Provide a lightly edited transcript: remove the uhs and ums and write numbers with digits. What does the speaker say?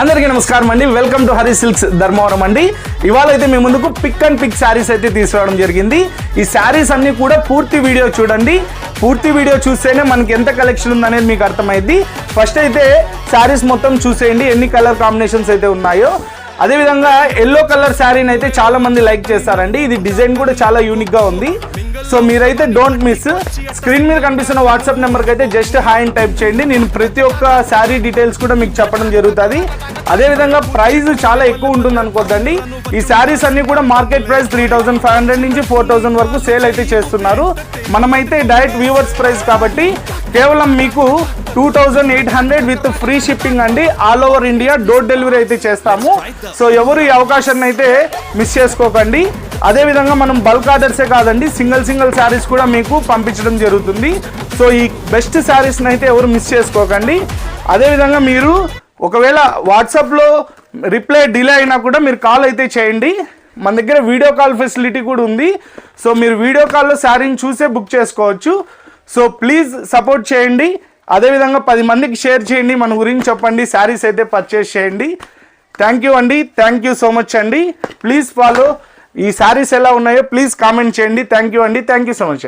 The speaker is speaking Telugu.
అందరికీ నమస్కారం అండి. Welcome to Hari silks Dharmavaram అండి. ఇవాళ అయితే మీ ముందుకు పిక్ అండ్ పిక్ శారీస్ అయితే తీసుకురావడం జరిగింది. ఈ శారీస్ అన్ని కూడా పూర్తి వీడియో చూడండి. పూర్తి వీడియో చూస్తేనే మనకి ఎంత కలెక్షన్ ఉందనేది మీకు అర్థమైంది. ఫస్ట్ అయితే శారీస్ మొత్తం చూసేయండి, ఎన్ని కలర్ కాంబినేషన్స్ అయితే ఉన్నాయో. అదేవిధంగా ఎల్లో కలర్ శారీని అయితే చాలా మంది లైక్ చేస్తారండి. ఇది డిజైన్ కూడా చాలా యూనిక్ గా ఉంది. సో మీరైతే డోంట్ మిస్. స్క్రీన్ మీద కనిపిస్తున్న వాట్సాప్ నెంబర్కి అయితే జస్ట్ హాయ్ అని టైప్ చేయండి. నేను ప్రతి ఒక్క శారీ డీటెయిల్స్ కూడా మీకు చెప్పడం జరుగుతుంది. అదేవిధంగా ప్రైస్ చాలా ఎక్కువ ఉంటుంది అనుకోద్దండి. ఈ శారీస్ అన్ని కూడా మార్కెట్ ప్రైస్ 3500 నుంచి 4000 వరకు సేల్ అయితే చేస్తున్నారు. మనమైతే డైరెక్ట్ వ్యూవర్స్ ప్రైస్ కాబట్టి కేవలం మీకు 2800 విత్ ఫ్రీ షిప్పింగ్ అండి. All over India door delivery అయితే చేస్తాము. సో ఎవరు ఈ అవకాశాన్ని అయితే మిస్ చేసుకోకండి. అదేవిధంగా మనం బల్క్ ఆర్డర్సే కాదండి, సింగిల్ శారీస్ కూడా మీకు పంపించడం జరుగుతుంది. సో ఈ బెస్ట్ శారీస్ని అయితే ఎవరు మిస్ చేసుకోకండి. అదేవిధంగా మీరు ఒకవేళ వాట్సాప్లో రిప్లై డిలే అయినా కూడా మీరు కాల్ అయితే చేయండి. మన దగ్గర వీడియో కాల్ ఫెసిలిటీ కూడా ఉంది. సో మీరు వీడియో కాల్లో శారీని చూసే బుక్ చేసుకోవచ్చు. సో ప్లీజ్ సపోర్ట్ చేయండి. అదేవిధంగా 10 మందికి షేర్ చేయండి, మన గురించి చెప్పండి, శారీస్ అయితే పర్చేస్ చేయండి. థ్యాంక్ యూ అండి, థ్యాంక్ యూ సో మచ్ అండి. Please follow. ఈ శారీస్ ఎలా ఉన్నాయో ప్లీజ్ కామెంట్ చేయండి. థ్యాంక్ యూ అండి, థ్యాంక్ యూ సో మచ్.